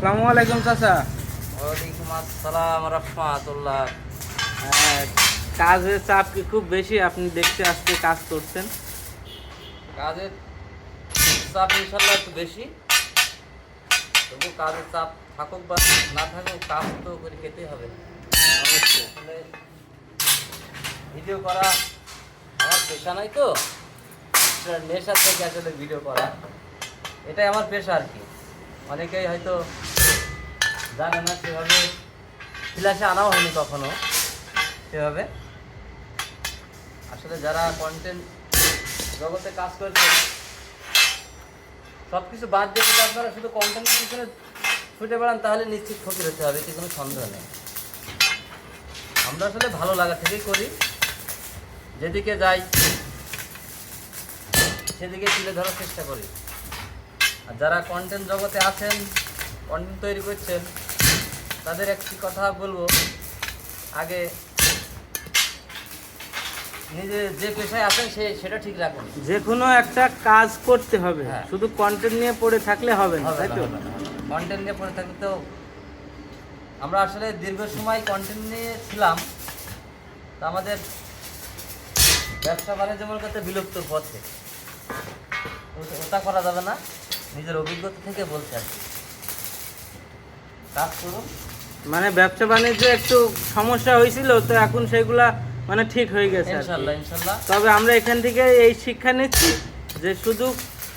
আসসালামু আলাইকুম চাচা। ওয়ালাইকুম আসসালাম রাহমাতুল্লাহ। কাজের চাপ কি খুব বেশি? আপনি দেখতে আজকে কাজ করছেন। কাজের চাপ ইনশাল্লাহ একটু বেশি, তবু কাজের চাপ থাকুক বা না থাকুক কাজ তো করে খেতেই হবে। অবশ্যই। আসলে ভিডিও করা আমার পেশা নাই তো, সেটা নেশার থেকে আসলে ভিডিও করা এটাই আমার পেশা আর কি। অনেকেই হয়তো জানে না, সেভাবে ফ্ল্যাশে আনাও হয়নি কখনো সেভাবে। আসলে যারা কন্টেন্ট জগতে কাজ করছে সব কিছু বাদ দিয়ে যদি আপনারা শুধু কন্টেন্টের পিছনে ছুটে বেড়ান তাহলে নিশ্চিত ফকির হতে হবে, এতে কোনো সন্দেহ নেই। আমরা আসলে ভালো লাগা থেকেই করি, যেদিকে যাই সেদিকে তুলে ধরার চেষ্টা করি। আর যারা কন্টেন্ট জগতে আছেন, কন্টেন্ট তৈরি করছেন, তাদের একটি কথা বলবো, আগে নিজে যে পেশায় আছেন সেটা ঠিক রাখুন। যে কোনো একটা কাজ করতে হবে, হ্যাঁ। শুধু কন্টেন্ট নিয়ে পড়ে থাকলে হবে না, তাই তো? কন্টেন্ট নিয়ে পড়ে থাকলে তো, আমরা আসলে দীর্ঘ সময় কন্টেন্ট নিয়ে ছিলাম, তা আমাদের ব্যবসা বাণিজ্য মনে করতে বিলুপ্ত পথে, ওটা করা যাবে না। নিজের অভিজ্ঞতা থেকে বলতে আর কি, কাজ করুন। মানে ব্যবসা বাণিজ্যে একটু সমস্যা হয়েছিল, তো এখন সেগুলা মানে ঠিক হয়ে গেছে আর কি। ইনশাল্লাহ ইনশাল্লাহ। তবে আমরা এখান থেকে এই শিক্ষা নিচ্ছি যে শুধু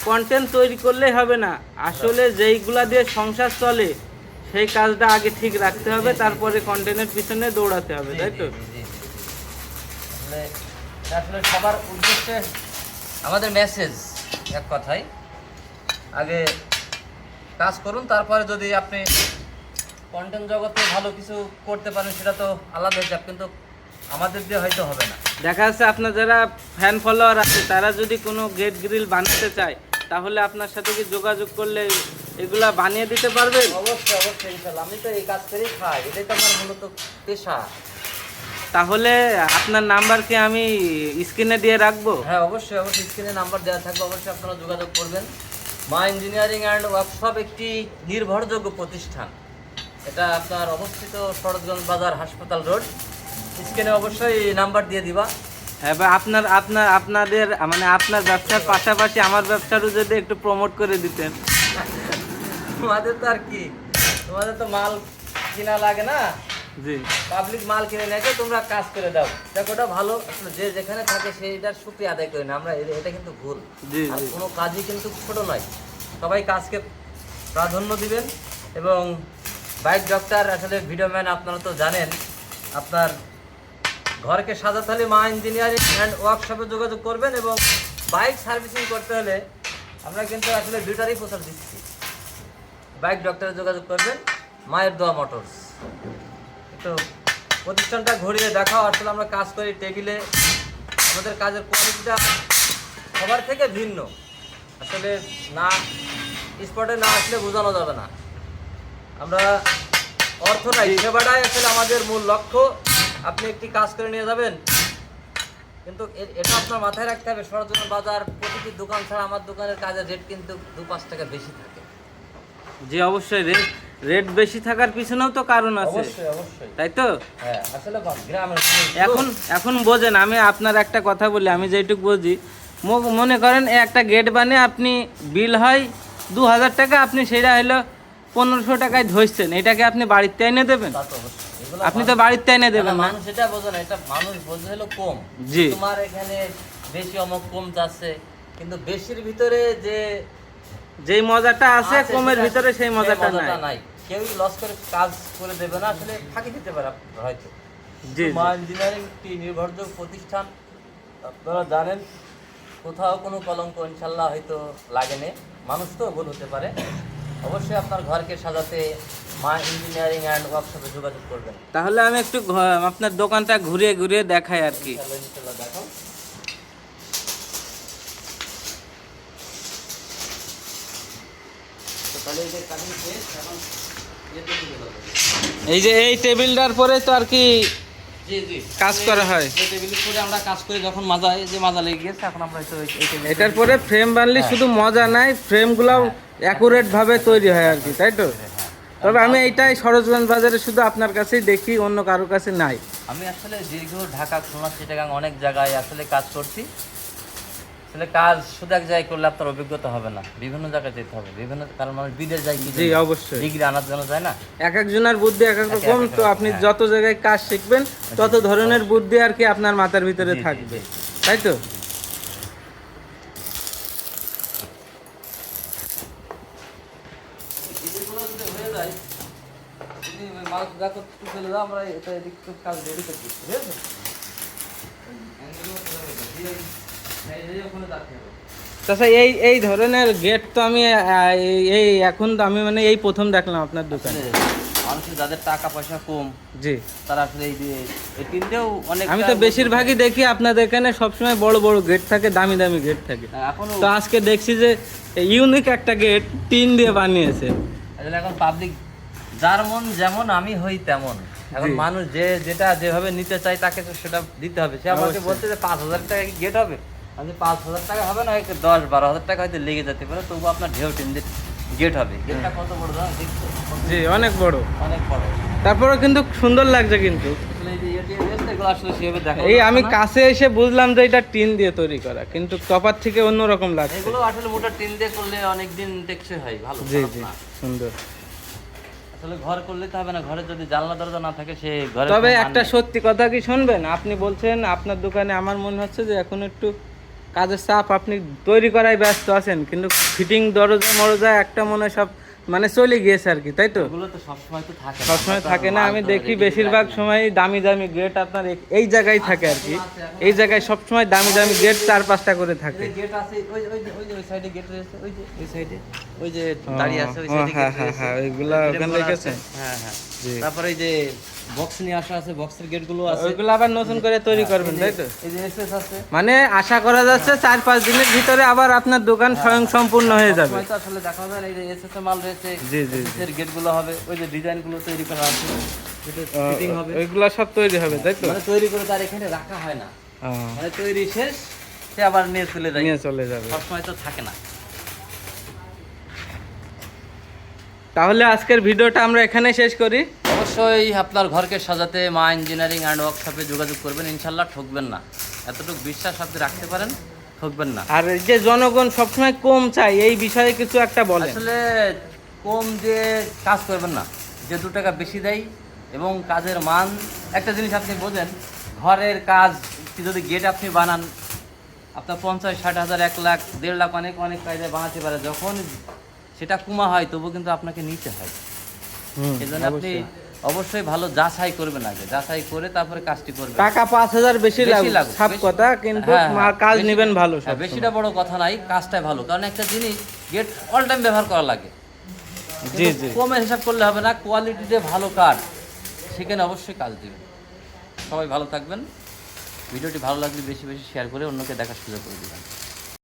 কন্টেন্ট তৈরি করলেই হবে না, আসলে যেইগুলা দিয়ে সংসার চলে সেই কাজটা আগে ঠিক রাখতে হবে, তারপরে কন্টেন্টের পিছনে দৌড়াতে হবে, তাই তো? আসলে এটা আসলে সবার উদ্দেশ্যে আমাদের মেসেজ এক কথায়, আগে কাজ করুন, তারপরে যদি আপনি কন্টেন্ট জগতে ভালো কিছু করতে পারেন সেটা তো আলাদা হিসাব, কিন্তু আমাদের দিয়ে হয়তো হবে না। দেখা যাচ্ছে আপনার যারা ফ্যান ফলোয়ার আছে তারা যদি কোনো গেট গ্রিল বানাতে চায়, তাহলে আপনার সাথে কি যোগাযোগ করলে এগুলা বানিয়ে দিতে পারবেন? অবশ্যই অবশ্যই ইনশাল্লাহ, আমি তো এই কাজ করেই খাই, এটাই তো আমার মূলত পেশা। তাহলে আপনার নাম্বার কি আমি স্ক্রিনে দিয়ে রাখবো? হ্যাঁ অবশ্যই অবশ্যই, স্ক্রিনে নাম্বার দেওয়া থাকবে, অবশ্যই আপনারা যোগাযোগ করবেন। মা ইঞ্জিনিয়ারিং অ্যান্ড ওয়ার্কশপ একটি নির্ভরযোগ্য প্রতিষ্ঠান, এটা আপনার অবস্থিত শরৎগঞ্জ বাজার, হাসপাতাল রোড। স্ক্রিনে অবশ্যই নাম্বার দিয়ে দিবা। হ্যাঁ ভাই, আপনাদের মানে আপনার ব্যবসার পাশাপাশি আমার ব্যবসারও যদি একটু প্রমোট করে দিতেন। তোমাদের তো আর কি, তোমাদের তো মাল কিনা লাগে না, জি পাবলিক মাল কিনে নেয়, তোমরা কাজ করে দাও, দেখো ওটা ভালো। আসলে যে যেখানে থাকে সেইটার সুক্রিয়া আদায় করি না আমরা, এটা কিন্তু ভুল। জি আর জি কোনো কাজই কিন্তু ছোট নয়, সবাই কাজকে প্রাধান্য দিবেন। এবং বাইক ডক্টর আসলে ভিডিও ম্যান, আপনারা তো জানেন, আপনার ঘরকে সাজাতে হলে মা ইঞ্জিনিয়ারিং অ্যান্ড ওয়ার্কশপে যোগাযোগ করবেন। এবং বাইক সার্ভিসিং করতে হলে আমরা কিন্তু আসলে দুইটারই প্রচার দিচ্ছি। বাইক ডক্টরে যোগাযোগ করবেন, মায়ের দোয়া মোটরস। তো প্রতিষ্ঠানটা ঘুরিয়ে দেখাও, আসলে আমরা কাজ করি টেবিলে, আমাদের কাজের কোয়ালিটিটা সবার থেকে ভিন্ন। আসলে না স্পটে না আসলে বোঝানো যাবে না। আমরা অর্থটাই, সেবাটাই আসলে আমাদের মূল লক্ষ্য। আপনি একটি কাজ করে নিয়ে যাবেন, কিন্তু এটা আপনার মাথায় রাখতে হবে, সরজমিন বাজার প্রতিটি দোকান ছাড়া আমার দোকানের কাজের রেট কিন্তু 2-5 টাকা বেশি থাকে। জি অবশ্যই, রেট বেশি থাকার পিছনেও তো কারণ আছে, অবশ্যই অবশ্যই, তাই তো? হ্যাঁ আসলে গ্রামের এখন বোঝেন, আমি আপনার একটা কথা বলি, আমি যেটুকু বুঝি, মনে করেন একটা গেট বানিয়ে আপনি বিল হয় 2000 টাকা, আপনি সেটা হলো 1500 টাকায় ধরছেন, এটাকে আপনি বাড়িতে এনে দেবেন? তা তো অবশ্যই, এগুলো আপনি তো বাড়িতে এনে দেবেন না। মানুষ এটা বোঝে না, এটা মানুষ বোঝে হলো কম। জি। তোমার এখানে বেশি অমুক কম যাচ্ছে, কিন্তু বেশির ভিতরে যেই মজাটা আছে কমের সেটা- ভিতরে সেই মজাটা নাই। নাই। কেউই লস করে কাজ করে দেবে না, আসলে ফাঁকি দিতে পারে হয়তো। জি মা ইঞ্জিনিয়ারিং একটি নির্ভরযোগ্য প্রতিষ্ঠান, আপনারা জানেন, কোথাও কোনো কলঙ্ক ইনশাল্লাহ হয়তো লাগেনি। মানুষ তো ভুল হতে পারে, অবশ্যই আপনার ঘরকে সাজাতে মা ইঞ্জিনিয়ারিং অ্যান্ড ওয়ার্কশপে যোগাযোগ করবেন। তাহলে আমি একটু আপনার দোকানটা ঘুরিয়ে ঘুরিয়ে দেখাই আর কি। ইনশাল্লাহ ইনশাল্লাহ দেখো। তো তাহলে এই যে কাটিং শেষ, এখন ইয়েতে দিতে হবে। এই টেবিলটার পরে তো আর কি জি জি, কাজ করা হয়। এই টেবিলের পরে আমরা কাজ করি, যখন মাজা মাজা লেগে গেছে, এখন আমরা তো এই টেবিলে এটার পরে ফ্রেম বানলে শুধু মজা নাই, ফ্রেমগুলোও অ্যাকুরেট ভাবে তৈরি হয় আর কি, তাই তো? তবে আমি এইটাই সরোজগঞ্জ বাজারে শুধু আপনার কাছেই দেখি, অন্য কারোর কাছে নাই। আমি আসলে দীর্ঘ ঢাকা, খুলনা, চিটাগাং অনেক জায়গায় আসলে কাজ করছি। আসলে কাজ শুধু এক জায়গায় করলে আপনার অভিজ্ঞতা হবে না, বিভিন্ন জায়গায় যেতে হবে, বিভিন্ন, কারণ মানুষ বিদেশ যায় কি জি অবশ্যই, ডিগ্রি আনার জন্য যায় না। এক একজনের বুদ্ধি এক এক রকম, তো আপনি যত জায়গায় কাজ শিখবেন তত ধরনের বুদ্ধি আর কি আপনার মাথার ভিতরে জি, জি, থাকবে, জি। তাই তো? এগুলো যদি হয়ে যায়, তুমি ওই মাল দেখো একটু ফেলে দাও, আমরা এটা এদিক থেকে কাজ রেডি করে দিচ্ছি, ঠিক আছে? তাছাড়া এই এই ধরনের গেট তো আমি এই এখন তো আমি মানে এই প্রথম দেখলাম আপনার দোকানে। মানুষের যাদের টাকা পয়সা কম, জি, তারা আসলে এই তিনটেও অনেক। আমি তো বেশিরভাগই দেখি আপনাদের এখানে সবসময় বড় বড় গেট থাকে, দামি দামি গেট থাকে। এখনো তো আজকে দেখছি যে ইউনিক একটা গেট টিন দিয়ে বানিয়েছে। আসলে এখন পাবলিক যার মন যেমন, আমি হই তেমন। এখন জি। মানুষ যেটা যেভাবে নিতে চায় তাকে তো সেটা দিতে হবে। সে আমাকে অবশ্যই। বলছে যে 5,000 টাকা গেট হবে, আমি 5,000 টাকা হবে না, 10-12,000 টাকা হয়তো লেগে যেতে পারে, তবু আপনার ঢেউ টিন গেট হবে। গেটটা কত বড় দাদা দেখছো? জি অনেক বড়, অনেক বড়। তারপরে কিন্তু সুন্দর লাগছে কিন্তু। আসলে এই যে ইয়ে টিয়ে রয়েছে, এগুলো আসলে সেভাবে দেখা এই আমি যাচ্ছে না। কাছে এসে বুঝলাম যে এটা টিন দিয়ে তৈরি করা, কিন্তু টপার থেকে অন্যরকম লাগছে। এগুলো আসলে মোটা টিন দিয়ে করলে অনেক দিন টেকসই হয়, ভালো, জি খারাপ জি না। সুন্দর। আসলে ঘর করলে তো হবে না, ঘরে যদি জানলা দরজা না থাকে সে ঘরে তবে একটা সত্যি কথা কি শুনবেন, আপনি বলছেন আপনার দোকানে, আমার মনে হচ্ছে যে এখন একটু কাজের চাপ, আপনি তৈরি করায় ব্যস্ত আছেন, কিন্তু ফিটিং দরজা মরজা একটা মনে হয় সব মানে চলে গিয়েছে আর কি, তাই তো? এগুলো তো সবসময় তো থাকে না। সবসময় আমরা তো থাকে না, মাল আমি তো দেখি ready বেশিরভাগ রাখি না। সময় দামি দামি গেট আপনার এই জায়গায় থাকে আর কি, এই জায়গায় সবসময় দামি দামি গেট 4-5টা করে থাকে। এই যে গেট আছে, ওই সাইডে গেট রয়েছে, ওই সাইডে, ওই যে দাঁড়িয়ে আছে, ওই ও, সাইডে হ্যাঁ গেট হ্যাঁ রয়েছে। হ্যাঁ, ওইগুলা ওই ওখানে frame করা রেখেছেন? আছে। হ্যাঁ হ্যাঁ। জি। তারপরে এই যে বক্স নিয়ে আসা আছে, বক্সের গেটগুলো আছে। ওইগুলো আবার নতুন করে তৈরি করবেন, তাই তো? এই যে এসএস আছে। মানে আশা করা যাচ্ছে 4-5 দিনের ভিতরে আবার আপনার দোকান স্বয়ং সম্পূর্ণ হয়ে যাবে। সবসময় তো আসলে দেখা যায় না, এই যে এসএস এর মাল রয়েছে, জি জি জি। এর গেটগুলো হবে, ওই যে ডিজাইনগুলো তৈরি করা আছে, ফিটিং হবে, ওইগুলা সব তৈরি হবে, তাই তো? মানে তৈরি করে তার এখানে রাখা হয় না, ও, মানে তৈরি শেষ সে আবার নিয়ে চলে যায়, নিয়ে চলে যাবে। সবসময় তো থাকে না। তাহলে আজকের ভিডিওটা আমরা এখানে শেষ করি। অবশ্যই আপনার ঘরকে সাজাতে মা ইঞ্জিনিয়ারিং অ্যান্ড ওয়ার্কশপে যোগাযোগ করবেন, ইনশাল্লাহ ঠকবেন না। এতটুকু বিশ্বাস আপনি রাখতে পারেন, ঠকবেন না। আর এই যে জনগণ সবসময় কম চাই, এই বিষয়ে কিছু একটা বলেন। আসলে কম দিয়ে কাজ করবেন না, যে 2 টাকা বেশি দেয় এবং কাজের মান। একটা জিনিস আপনি বোঝেন, ঘরের কাজ যদি গেট আপনি বানান, আপনার 50-60 হাজার, 1 লাখ, 1.5 লাখ, অনেক অনেক কাজে বানাতে পারে, যখন সেটা কুমা হয় তবু কিন্তু আপনাকে নিতে হয়। এই জন্য আপনি অবশ্যই ভালো যাচাই করবেন, আগে যাচাই করে তারপরে কাজটি করবেন। টাকা 5,000 বেশি বেশি লাগুক, লাগুক, সব বেশি। কথা, কিন্তু হ্যাঁ, কাজ বেশি- নেবেন ভালো হ্যাঁ, সব। বেশিটা বড় কথা নাই, কাজটাই ভালো, কারণ একটা জিনিস গেট অল টাইম ব্যবহার করা লাগে। জি কিন্তু জি। কমে হিসাব করলে হবে না, কোয়ালিটিতে ভালো কাজ, সেখানে অবশ্যই কাজ দিবেন। সবাই ভালো থাকবেন। ভিডিওটি ভালো লাগলে বেশি বেশি শেয়ার করে অন্যকে দেখার সুযোগ করে দেবেন।